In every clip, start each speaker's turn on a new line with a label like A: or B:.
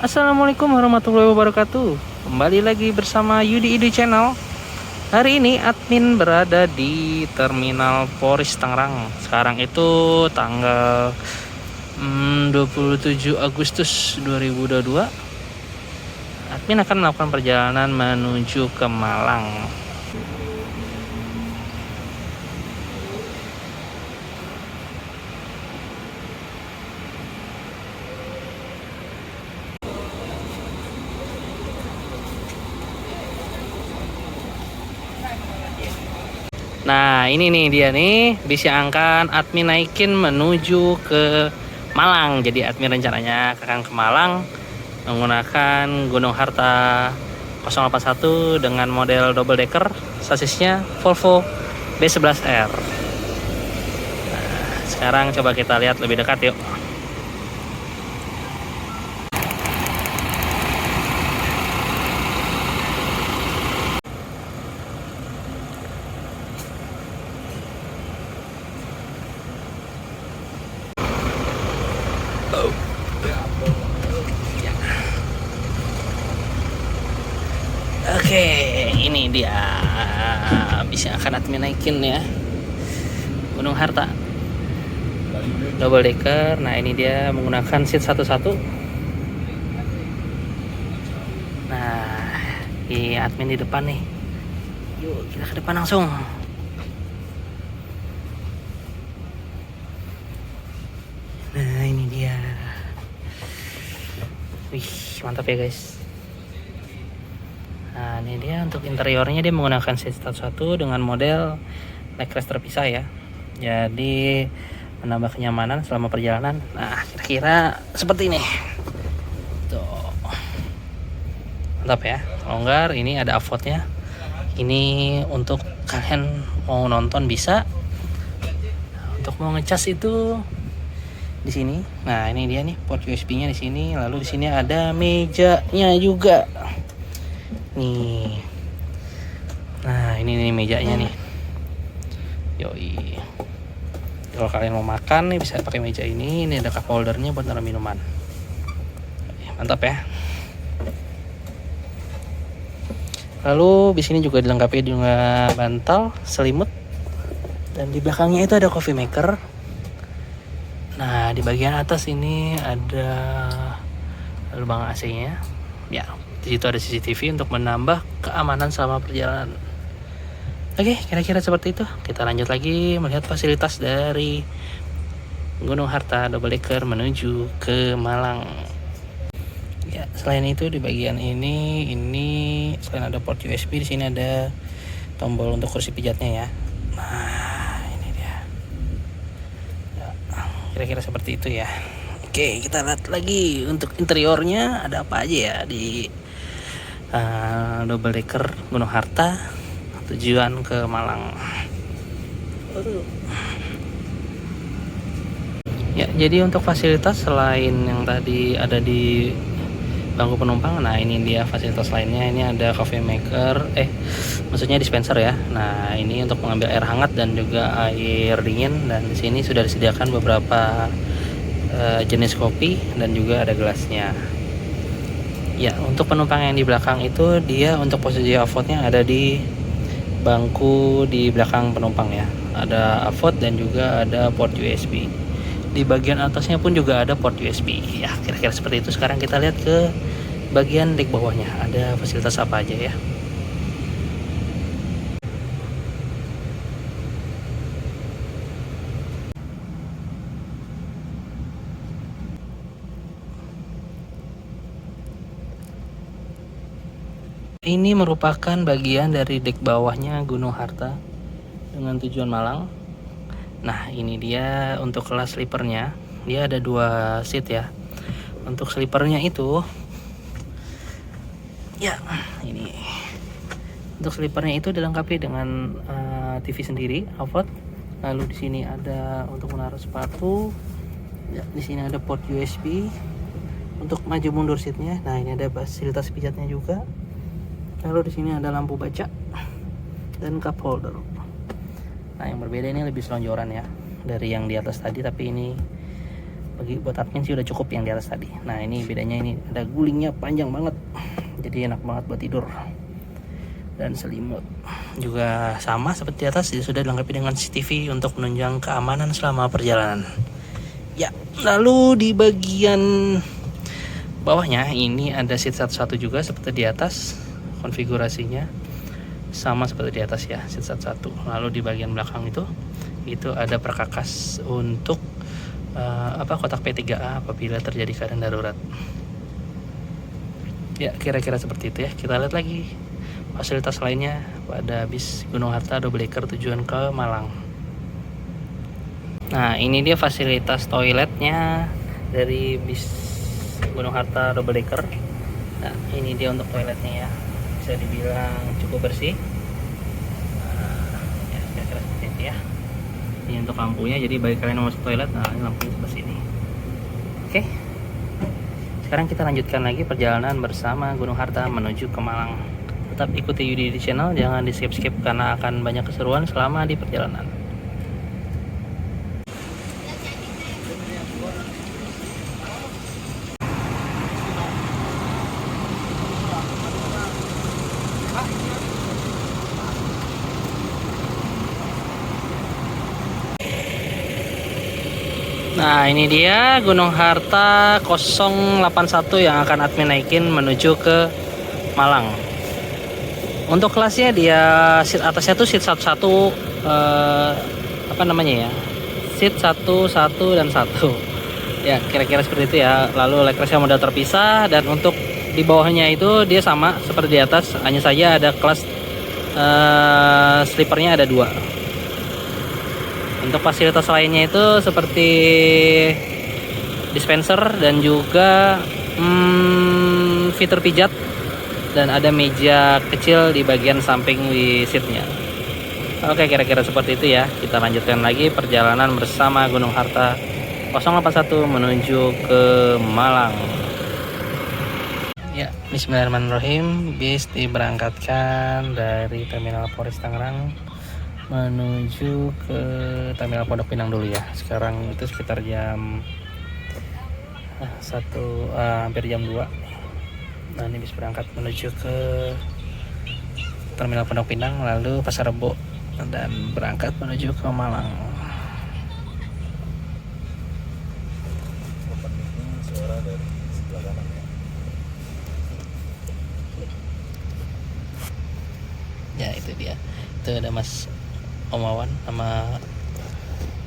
A: Assalamualaikum warahmatullahi wabarakatuh. Kembali lagi bersama Yudi Idu Channel. Hari ini admin berada di Terminal Polres Tangerang. Sekarang itu tanggal 27 Agustus 2022. Admin akan melakukan perjalanan menuju ke Malang. Nah, ini nih dia nih, bis yang akan admin naikin menuju ke Malang. Jadi admin rencananya akan ke Malang menggunakan Gunung Harta 081 dengan model double decker, sasisnya Volvo B11R. Nah, sekarang coba kita lihat lebih dekat yuk. Oke, ini dia bisa akan admin naikin ya, Gunung Harta double decker. Nah, ini dia menggunakan seat 11. Nah, ini admin di depan nih. Yuk kita ke depan langsung. Nah, ini dia. Wih, mantap ya guys. Nah, ini dia untuk interiornya, dia menggunakan seat 11 dengan model backrest terpisah ya. Jadi menambah kenyamanan selama perjalanan. Nah, kira-kira seperti ini. Tuh. Mantap ya. Longgar, ini ada AVOD-nya. Ini untuk kalian mau nonton bisa. Untuk mau ngecas itu di sini. Nah, ini dia nih port USB-nya di sini. Lalu di sini ada mejanya juga. Nih. Nah, ini nih mejanya nih. Yoi. Kalau kalian mau makan nih bisa pakai meja ini. Ini ada cup holdernya buat naruh minuman. Mantap ya. Lalu di sini juga dilengkapi dengan bantal, selimut. Dan di belakangnya itu ada coffee maker. Nah, di bagian atas ini ada lubang AC-nya. Ya, di situ ada CCTV untuk menambah keamanan selama perjalanan. Oke, kira-kira seperti itu. Kita lanjut lagi melihat fasilitas dari Gunung Harta double decker menuju ke Malang. Ya, selain itu di bagian ini selain ada port USB, di sini ada tombol untuk kursi pijatnya ya. Nah, ini dia. Ya, kira-kira seperti itu ya. Oke, kita lihat lagi untuk interiornya ada apa aja ya di double decker Gunung Harta tujuan ke Malang. Ya, jadi untuk fasilitas selain yang tadi ada di bangku penumpang, nah ini dia fasilitas lainnya. Ini ada coffee maker, maksudnya dispenser ya. Nah, ini untuk mengambil air hangat dan juga air dingin, dan di sini sudah disediakan beberapa jenis kopi dan juga ada gelasnya. Ya, untuk penumpang yang di belakang itu dia untuk posisi avotnya ada di bangku di belakang penumpang ya. Ada avot dan juga ada port USB. Di bagian atasnya pun juga ada port USB. Ya, kira-kira seperti itu. Sekarang kita lihat ke bagian dek bawahnya. Ada fasilitas apa aja ya. Ini merupakan bagian dari dek bawahnya Gunung Harta dengan tujuan Malang. Nah, ini dia untuk kelas sleepernya. Dia ada 2 seat ya. Untuk sleepernya itu, ya ini. Untuk sleepernya itu dilengkapi dengan TV sendiri, output. Lalu di sini ada untuk menaruh sepatu. Ya, di sini ada port USB untuk maju mundur seatnya. Nah, ini ada fasilitas pijatnya juga. Lalu di sini ada lampu baca dan cup holder. Nah, yang berbeda ini lebih selonjoran ya dari yang di atas tadi, tapi ini buat admin sih udah cukup yang di atas tadi. Nah, ini bedanya, ini ada gulingnya panjang banget, jadi enak banget buat tidur. Dan selimut juga sama seperti di atas, sudah dilengkapi dengan CCTV untuk menunjang keamanan selama perjalanan. Ya, lalu di bagian bawahnya ini ada seat satu-satu juga seperti di atas. Konfigurasinya sama seperti di atas ya, seat satu-satu. Lalu di bagian belakang itu ada perkakas untuk kotak P3A apabila terjadi keadaan darurat. Ya, kira-kira seperti itu ya. Kita lihat lagi fasilitas lainnya pada bis Gunung Harta Double Decker tujuan ke Malang. Nah, ini dia fasilitas toiletnya dari bis Gunung Harta Double Decker. Nah, ini dia untuk toiletnya ya. Bisa dibilang cukup bersih. Ya, kira-kira seperti itu ya. Ini untuk lampunya, jadi bagi kalian yang masuk toilet, nah ini lampunya sebelah sini. Oke, sekarang kita lanjutkan lagi perjalanan bersama Gunung Harta menuju ke Malang. Tetap ikuti Yudi di channel, jangan di skip karena akan banyak keseruan selama di perjalanan. Nah, ini dia Gunung Harta 081 yang akan admin naikin menuju ke Malang. Untuk kelasnya dia seat atasnya tuh seat 11 seat 1 dan 1. Ya, kira-kira seperti itu ya. Lalu legrasnya model terpisah, dan untuk di bawahnya itu dia sama seperti di atas, hanya saja ada kelas sleepernya ada 2. Untuk fasilitas lainnya itu seperti dispenser dan juga fitur pijat, dan ada meja kecil di bagian samping di seatnya. Oke, kira-kira seperti itu ya. Kita lanjutkan lagi perjalanan bersama Gunung Harta 081 menuju ke Malang. Ya, bismillahirrahmanirrahim. Bis diberangkatkan dari Terminal Polres Tangerang menuju ke Terminal Pondok Pinang dulu ya. Sekarang itu sekitar jam hampir jam 2. Nah, ini bis berangkat menuju ke Terminal Pondok Pinang, lalu Pasar Rebo, dan berangkat menuju ke Malang. Ya, itu dia. Itu ada Mas Omawan sama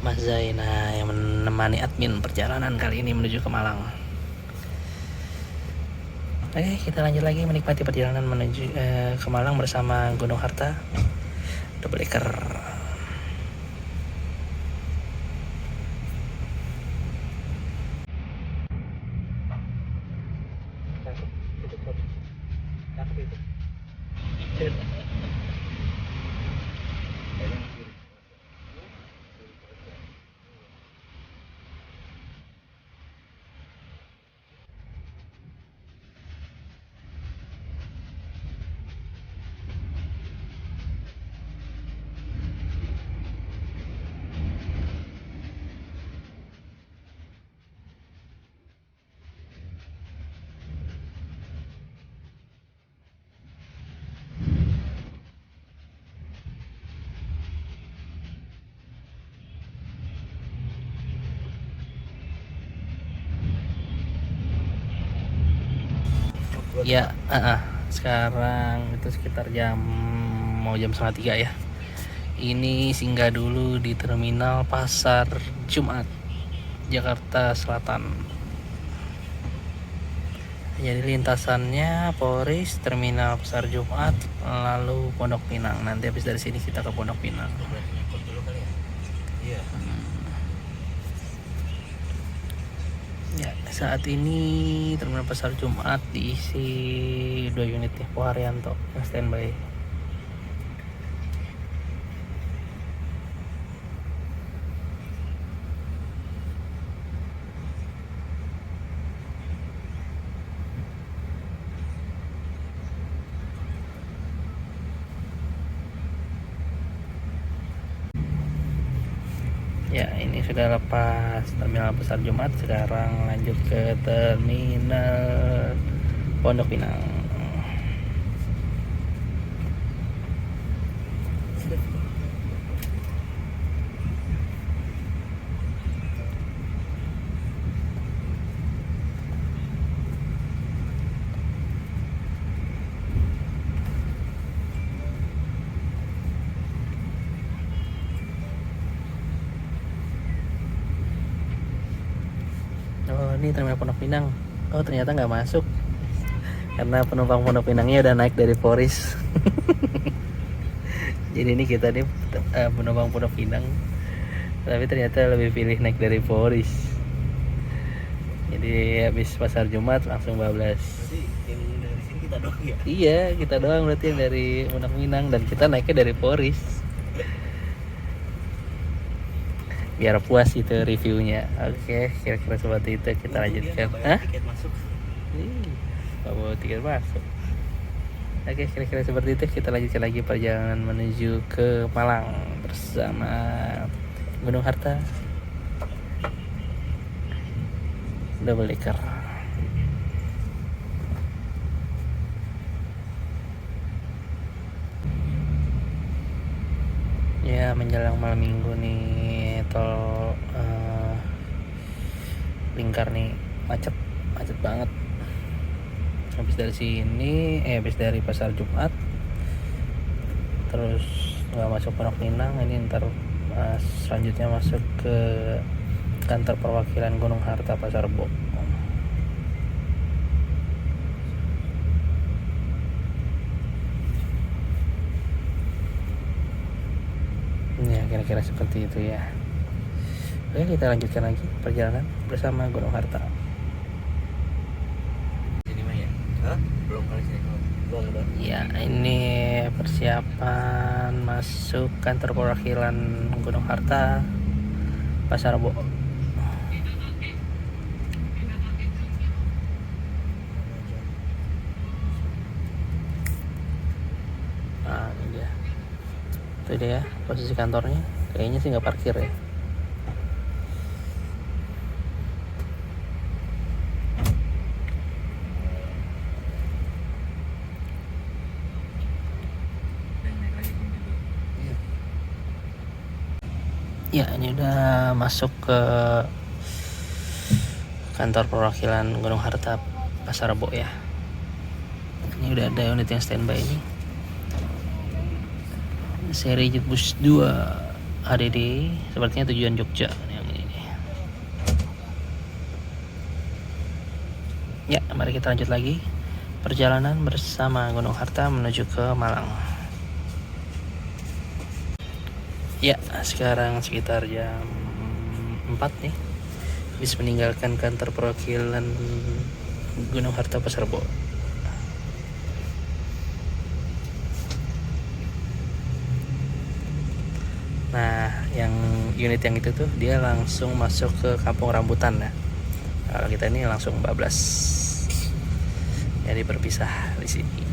A: Mas Zaina yang menemani admin perjalanan kali ini menuju ke Malang. Oke, kita lanjut lagi menikmati perjalanan menuju ke Malang bersama Gunung Harta Double Decker. Ya, sekarang itu sekitar mau jam setengah 3 ya. Ini singgah dulu di terminal Pasar Jumat, Jakarta Selatan. Jadi lintasannya Polres, terminal Pasar Jumat, lalu Pondok Pinang. Nanti habis dari sini kita ke Pondok Pinang. Ya, saat ini terminal Pasar Jumat diisi 2 unit ya, Poharyanto yang standby. Ya, ini sudah lepas terminal Pasar Jumat, sekarang lanjut ke terminal Pondok Pinang. Oh, ini terminal Pondok Pinang. Oh, ternyata nggak masuk karena penumpang Pondok Pinangnya udah naik dari Polres. Jadi ini kita nih penumpang Pondok Pinang, tapi ternyata lebih pilih naik dari Polres. Jadi habis Pasar Jumat langsung bablas.
B: Berarti yang dari sini kita doang ya?
A: Iya, kita doang berarti yang dari Pondok Pinang, dan kita naiknya dari Polres. Biar puas itu reviewnya. Oke, kira-kira seperti itu, kita lanjutkan. Hah?
B: Tiket masuk.
A: Gak bawa tiket masuk. Oke, kira-kira seperti itu, kita lanjutkan lagi perjalanan menuju ke Malang bersama Gunung Harta double decker. Ya, menjelang malam minggu nih, tol Lingkar nih macet banget. Habis dari Pasar Jumat, terus nggak masuk Pondok Pinang, ini ntar selanjutnya masuk ke kantor perwakilan Gunung Harta Pasar Rebo. Ya, kira-kira seperti itu ya. Oke, kita lanjutkan lagi perjalanan bersama Gunung Harta.
B: Ini mah ya? Hah? Belum kali sini. Belum.
A: Ya, ini persiapan masuk kantor perwakilan Gunung Harta Pasar Rebo. Nah, ini dia. Itu dia posisi kantornya. Kayaknya sih nggak parkir ya. Ya, ini udah masuk ke kantor perwakilan Gunung Harta Pasar Rebo ya. Ini udah ada unit yang standby ini. Seri Jetbus 2 HDD, sepertinya tujuan Jogja yang ini. Ya, mari kita lanjut lagi perjalanan bersama Gunung Harta menuju ke Malang. Ya, sekarang sekitar jam 4 nih, habis meninggalkan kantor perwakilan Gunung Harta Pasar Rebo. Nah, yang unit yang itu tuh dia langsung masuk ke Kampung Rambutan ya. Kalau kita ini langsung bablas. Jadi berpisah di sini.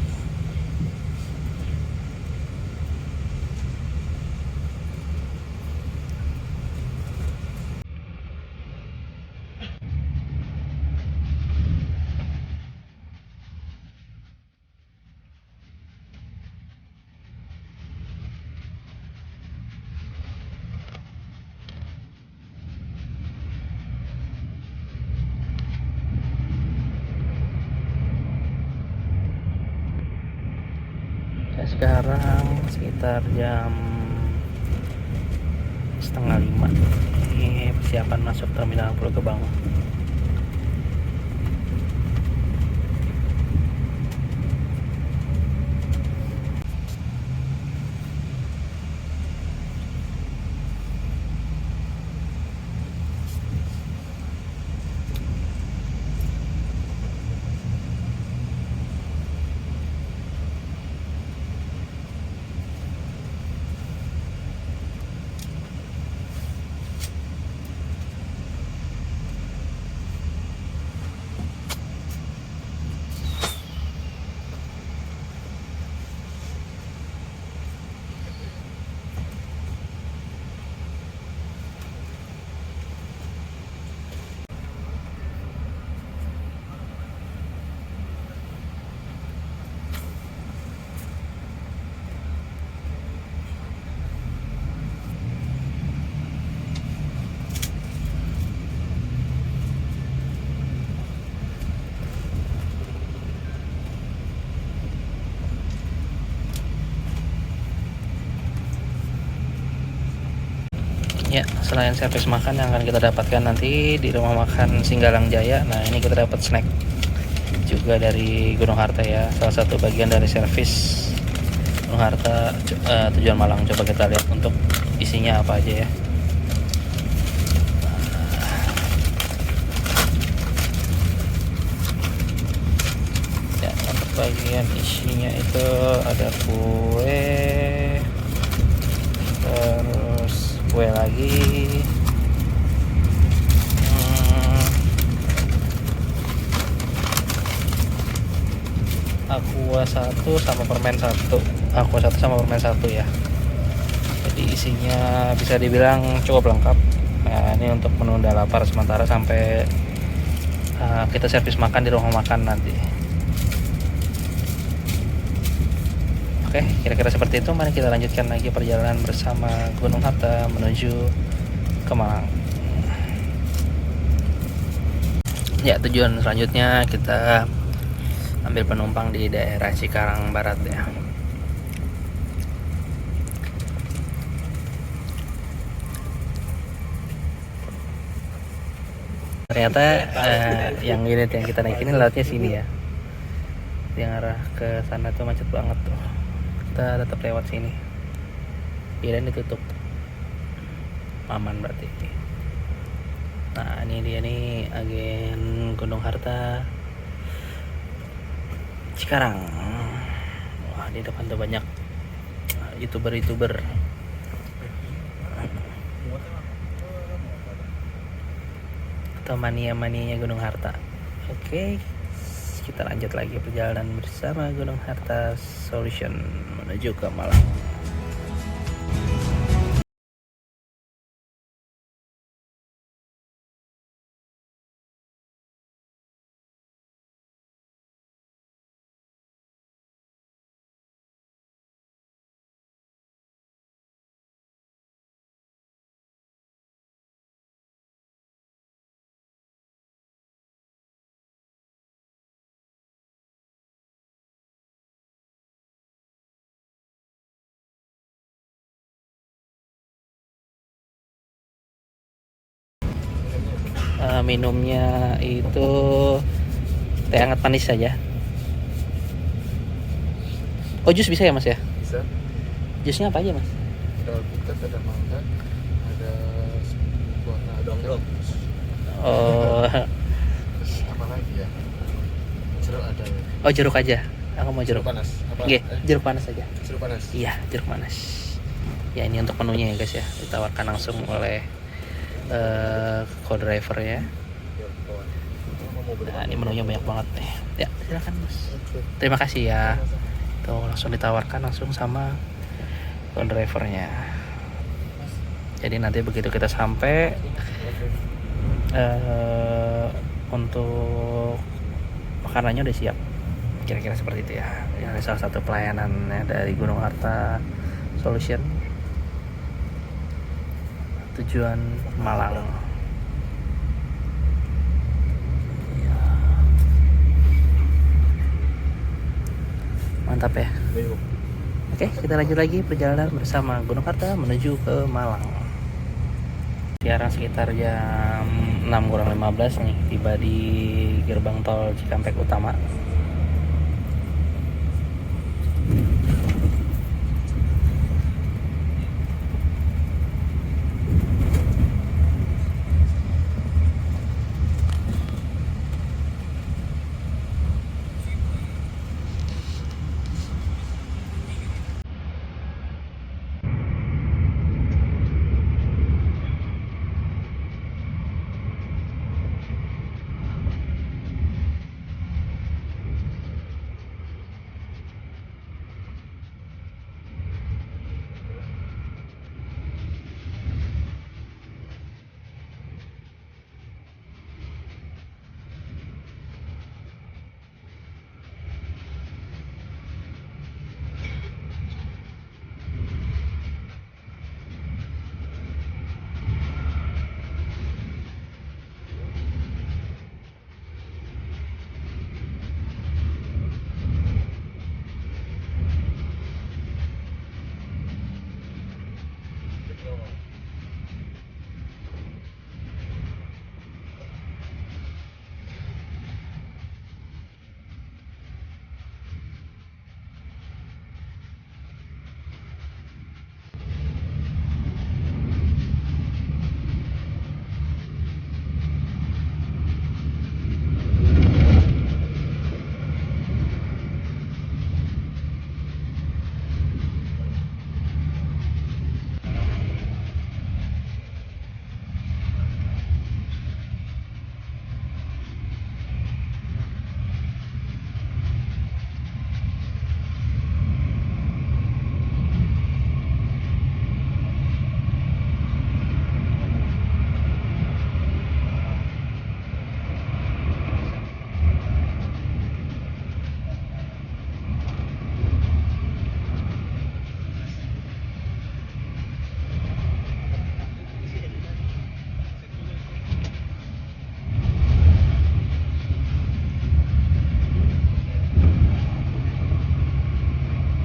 A: Sekarang sekitar jam 4:30. Ini persiapan masuk Terminal Pulau Gebang. Ya, selain servis makan yang akan kita dapatkan nanti di rumah makan Singgalang Jaya, nah ini kita dapat snack juga dari Gunung Harta ya, salah satu bagian dari servis Gunung Harta tujuan Malang. Coba kita lihat untuk isinya apa aja ya. Ya, untuk bagian isinya itu ada kue, terus kue lagi, aqua 1 sama permen 1, aqua 1 sama permen 1 ya. Jadi isinya bisa dibilang cukup lengkap. Nah, ini untuk menunda lapar sementara sampai kita servis makan di rumah makan nanti. Oke, kira-kira seperti itu. Mari kita lanjutkan lagi perjalanan bersama Gunung Harta menuju ke Malang. Ya, tujuan selanjutnya kita ambil penumpang di daerah Cikarang Barat ya. Ternyata yang unit yang kita naik ini lautnya sini ya. Yang arah ke sana tuh macet banget tuh. Kita tetap lewat sini. Kirain ditutup. Aman berarti. Nah, ini dia nih agen Gunung Harta Cikarang. Wah, di depan tuh banyak YouTuber. Atau mania-manianya Gunung Harta. Oke, kita lanjut lagi perjalanan bersama Gunung Harta Solution menuju ke Malang. Minumnya itu teh hangat manis saja. Oh, jus bisa ya mas ya?
B: Bisa.
A: Jusnya apa aja mas?
B: Ada alpukat, ada mangga, ada buah dongdong.
A: Oh,
B: Terus apa lagi ya? Jeruk ada.
A: oh jeruk aja. Aku mau jeruk.
B: panas. Apa?
A: Oke, jeruk panas aja.
B: Jeruk panas.
A: Iya, jeruk panas. Ya, ini untuk menunya ya guys ya. Ditawarkan langsung oleh co-driver ya. Nah, ini menunya banyak banget nih. Ya, silakan mas. Terima kasih ya. Tuh langsung ditawarkan langsung sama co-drivernya. Jadi nanti begitu kita sampai untuk makanannya udah siap. Kira-kira seperti itu ya. Ini salah satu pelayanannya dari Gunung Harta Solution. Tujuan Malang. Ya. Mantap ya. Oke, kita lanjut lagi perjalanan bersama Gunung Harta menuju ke Malang. Sekarang sekitar jam 6 kurang 15 nih, tiba di gerbang tol Cikampek Utama.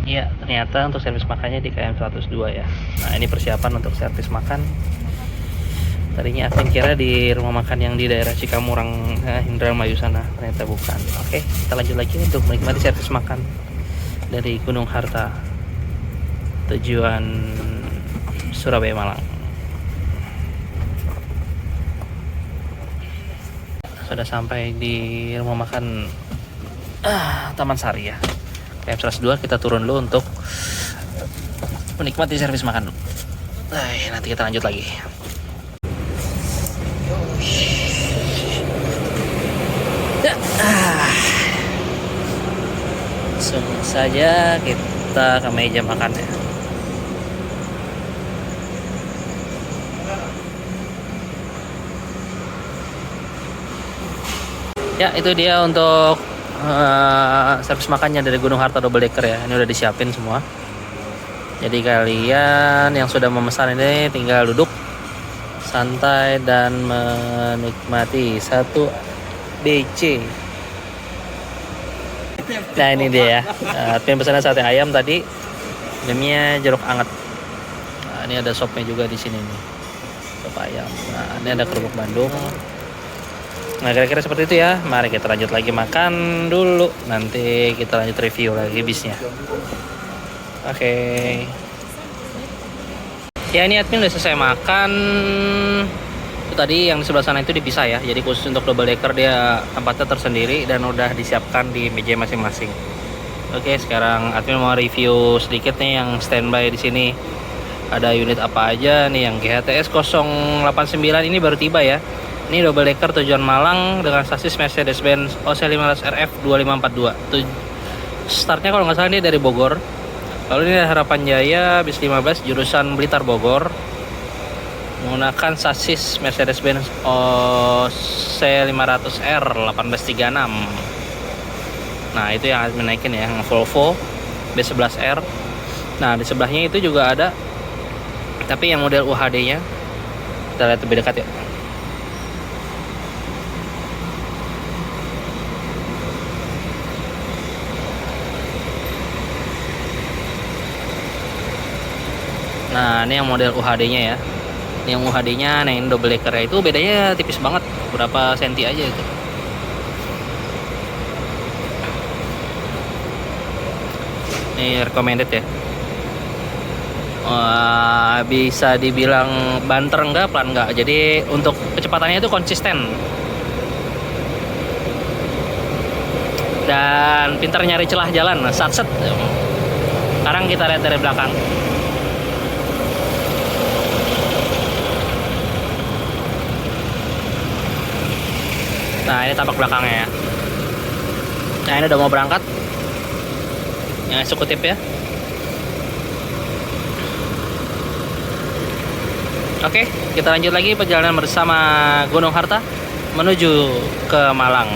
A: Ya, ternyata untuk servis makannya di KM 102 ya. Nah, ini persiapan untuk servis makan. Tadinya Admin kira di rumah makan yang di daerah Cikamurang, Indramayu sana, ternyata bukan. Oke, kita lanjut lagi untuk menikmati servis makan dari Gunung Harta tujuan Surabaya Malang. Sudah sampai di rumah makan Taman Sari ya. KM 102, kita turun dulu untuk menikmati servis makan dulu. Nanti kita lanjut lagi. Langsung saja kita ke meja makan ya. Ya, itu dia untuk servis makannya dari Gunung Harta Double Decker ya. Ini udah disiapin semua. Jadi kalian yang sudah memesan ini tinggal duduk santai dan menikmati satu BC. Nah, ini dia ya. Admin pesanan sate ayam tadi. Minumnya jeruk anget. Nah, ini ada sopnya juga di sini nih. Sop ayam. Nah, ini ada kerupuk Bandung. Nah, kira-kira seperti itu ya. Mari kita lanjut lagi makan dulu. Nanti kita lanjut review lagi bisnya. Oke. Ya, ini Admin udah selesai makan. Itu tadi yang di sebelah sana itu dipisah ya. Jadi khusus untuk double decker dia tempatnya tersendiri dan udah disiapkan di meja masing-masing. Oke, sekarang Admin mau review sedikit nih yang standby di sini. Ada unit apa aja nih, yang GHTS 089 ini baru tiba ya. Ini double decker tujuan Malang dengan sasis Mercedes-Benz OC500 RF 2542. Startnya kalau nggak salah ini dari Bogor. Lalu ini ada Harapan Jaya bis 15 jurusan Blitar Bogor. Menggunakan sasis Mercedes-Benz OC500R 1836. Nah, itu yang Admin naikin ya, yang Volvo B11R. Nah, di sebelahnya itu juga ada, tapi yang model UHD-nya. Kita lihat lebih dekat ya. Nah, ini yang model UHD-nya ya. Ini yang UHD-nya, nah ini double decker itu bedanya tipis banget, berapa senti aja itu. Ini recommended ya. Bisa dibilang banter enggak, pelan enggak. Jadi untuk kecepatannya itu konsisten. Dan pintar nyari celah jalan, satset. Sekarang kita lihat dari belakang. Nah, ini tampak belakangnya ya. Nah, ini udah mau berangkat. Yang eksekutif ya. Oke, kita lanjut lagi perjalanan bersama Gunung Harta menuju ke Malang.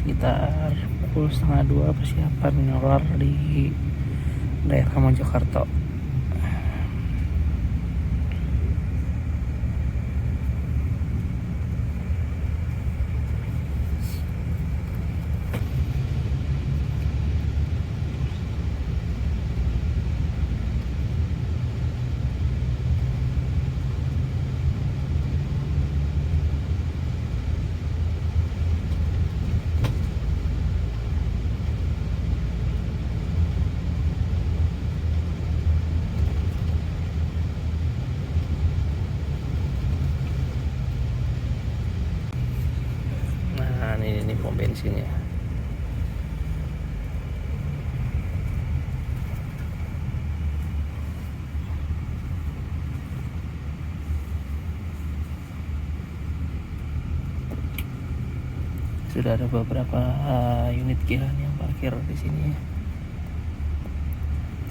A: sekitar pukul setengah 2 persiapan menyelar di daerah Mojokerto. Nah, ini pom bensinnya. Sudah ada beberapa unit Gilan yang parkir di sini ya.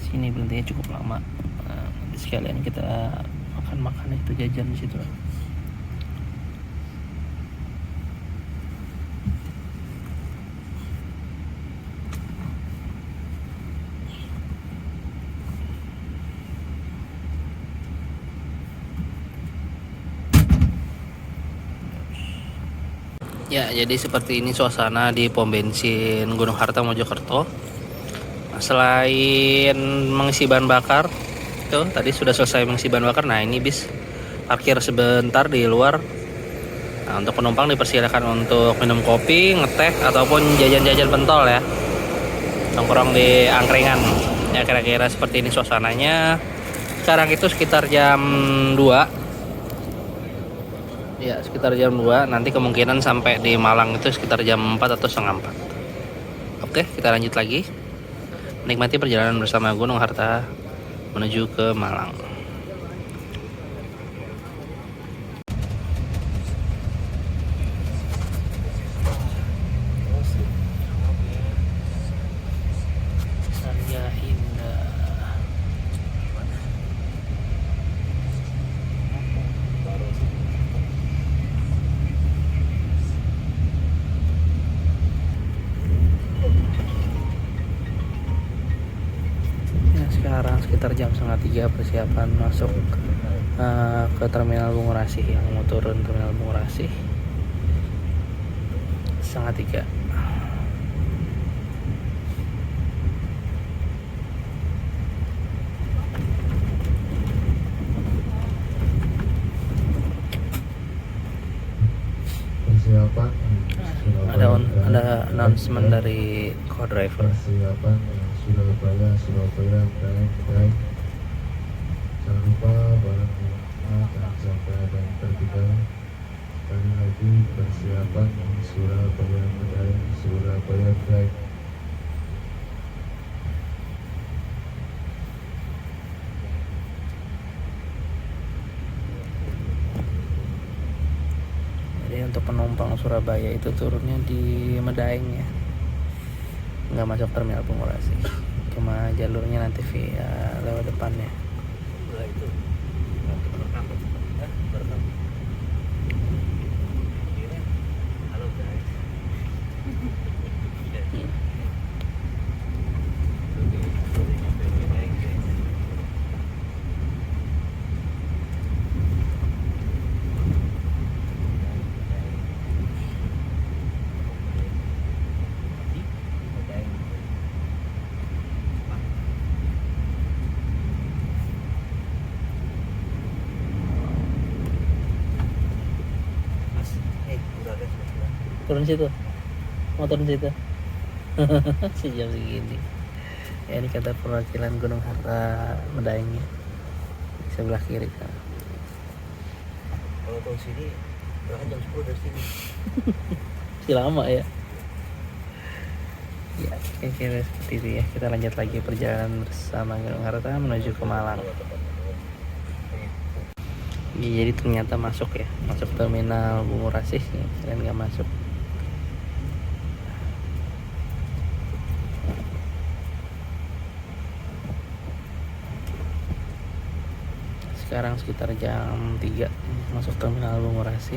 A: Sini berhentinya cukup lama. Nah, nanti sekalian kita makan itu jajan di situ. Ya, jadi seperti ini suasana di pom bensin Gunung Harta Mojokerto. Selain mengisi bahan bakar, tuh tadi sudah selesai mengisi bahan bakar. Nah, ini bis parkir sebentar di luar. Nah, untuk penumpang dipersilakan untuk minum kopi, ngeteh ataupun jajan-jajan pentol ya. Nongkrong di angkringan. Ya, kira-kira seperti ini suasananya. Sekarang itu sekitar jam 2. Ya, sekitar jam 2. Nanti kemungkinan sampai di Malang itu sekitar jam 4 atau setengah 4. Oke, kita lanjut lagi. Nikmati perjalanan bersama Gunung Harta menuju ke Malang. Sandia Indah. Sekarang sekitar jam 2:30 persiapan masuk ke terminal Bungurasi. Yang mau turun terminal Bungurasi 2:30.
B: Persiapan
A: Ada announcement dari co-driver.
B: Persiapan Surabaya baik. Jangan lupa barang jangan sampai ada yang tertinggal. Sekali lagi persiapan Surabaya baik.
A: Jadi untuk penumpang Surabaya itu turunnya di Medaeng ya, nggak masuk terminal Bungurasi, cuma jalurnya nanti via lewat depannya. Turun situ, mau turun situ. Sejam segini ya. Ini kata perwakilan Gunung Harta Medaeng ya, di sebelah kiri kan.
C: Kalau tahun sini berangkat jam 10 dari sini.
A: Si lama ya. Ya, kira-kira seperti itu ya. Kita lanjut lagi perjalanan bersama Gunung Harta menuju ke Malang. Ya, jadi ternyata masuk ya, masuk terminal Bungurasi ya, kalian nggak masuk. Sekarang sekitar jam 3 masuk terminal Bungurasi.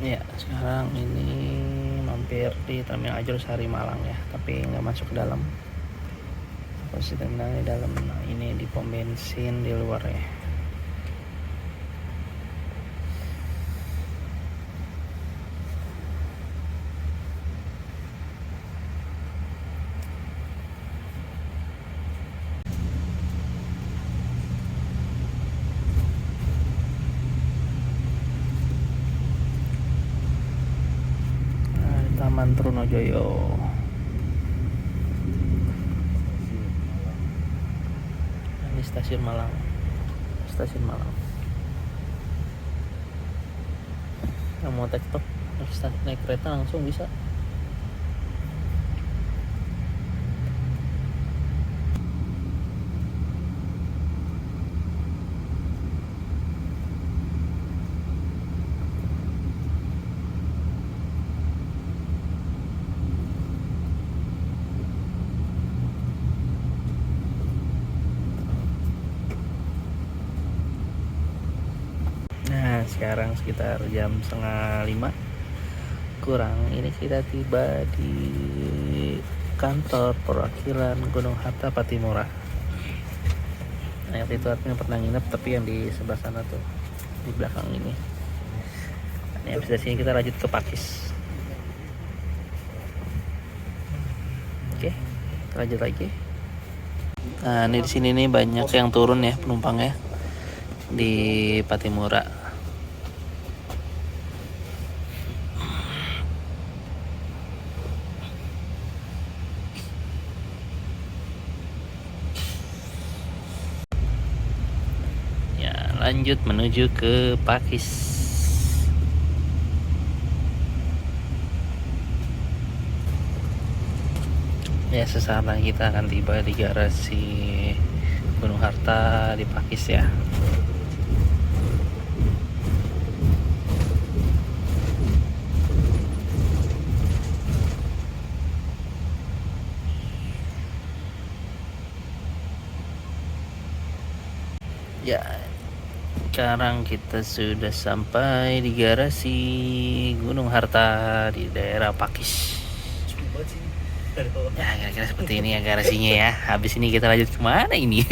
A: Ya, sekarang ini mampir di Terminal Ajur Sari Malang ya, tapi nggak masuk ke dalam. Posisi terminal di dalam, nah ini di pom bensin di luar ya. Nah, di Taman Trunojoyo. Ini stasiun Malang. Stasiun Malang. Yang mau tektok naik kereta langsung bisa. Nah, sekarang sekitar jam 4:30 kurang ini kita tiba di kantor perwakilan Gunung Harta Patimura. Nah, itu artinya pernah nginep, tapi yang di sebelah sana tuh, di belakang ini. Nah, habis dari sini kita lanjut ke Pakis. Oke, kita lanjut lagi. Nah, ini di sini nih banyak yang turun ya penumpangnya di Patimura. Ya, lanjut menuju ke Pakis. Ya, sesaat lagi kita akan tiba di garasi Gunung Harta di Pakis ya. Ya, sekarang kita sudah sampai di garasi Gunung Harta di daerah Pakis. Ya, kira-kira seperti ini ya garasinya ya. Habis ini kita lanjut kemana ini?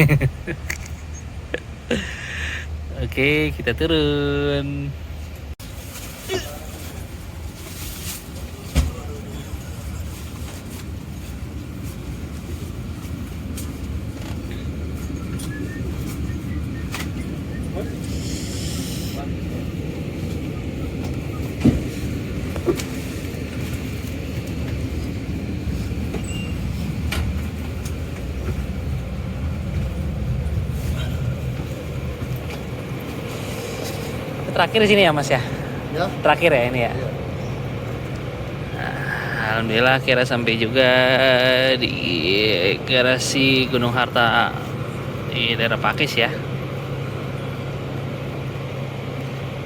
A: Oke, kita turun. Terakhir di sini ya Mas ya?
C: Ya.
A: Terakhir ya ini ya.
C: Iya.
A: Nah, alhamdulillah kira sampai juga di garasi Gunung Harta di daerah Pakis ya.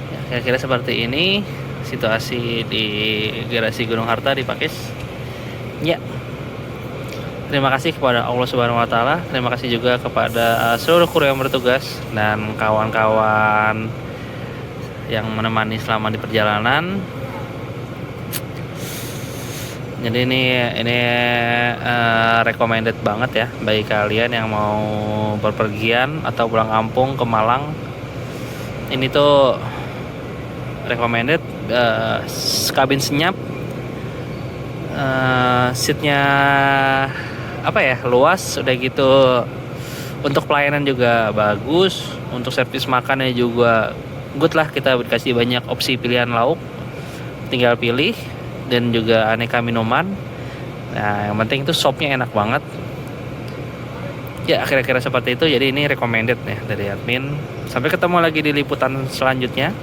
A: Ya, kira-kira seperti ini situasi di garasi Gunung Harta di Pakis. Ya. Terima kasih kepada Allah Subhanahu wa taala. Terima kasih juga kepada seluruh kru yang bertugas dan kawan-kawan yang menemani selama di perjalanan. Jadi ini recommended banget ya bagi kalian yang mau berpergian atau pulang kampung ke Malang. Ini tuh recommended, kabin senyap, seatnya apa ya, luas, udah gitu untuk pelayanan juga bagus, untuk servis makannya juga good lah, kita dikasih banyak opsi pilihan lauk, tinggal pilih, dan juga aneka minuman. Nah, yang penting itu sopnya enak banget. Ya, kira-kira seperti itu. Jadi ini recommended ya dari admin. Sampai ketemu lagi di liputan selanjutnya.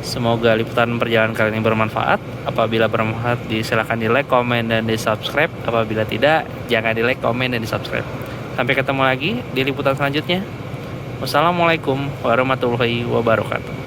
A: Semoga liputan perjalanan kali ini bermanfaat. Apabila bermanfaat, silakan di like, komen, dan di subscribe. Apabila tidak, jangan di like, komen, dan di subscribe. Sampai ketemu lagi di liputan selanjutnya. Wassalamualaikum warahmatullahi wabarakatuh.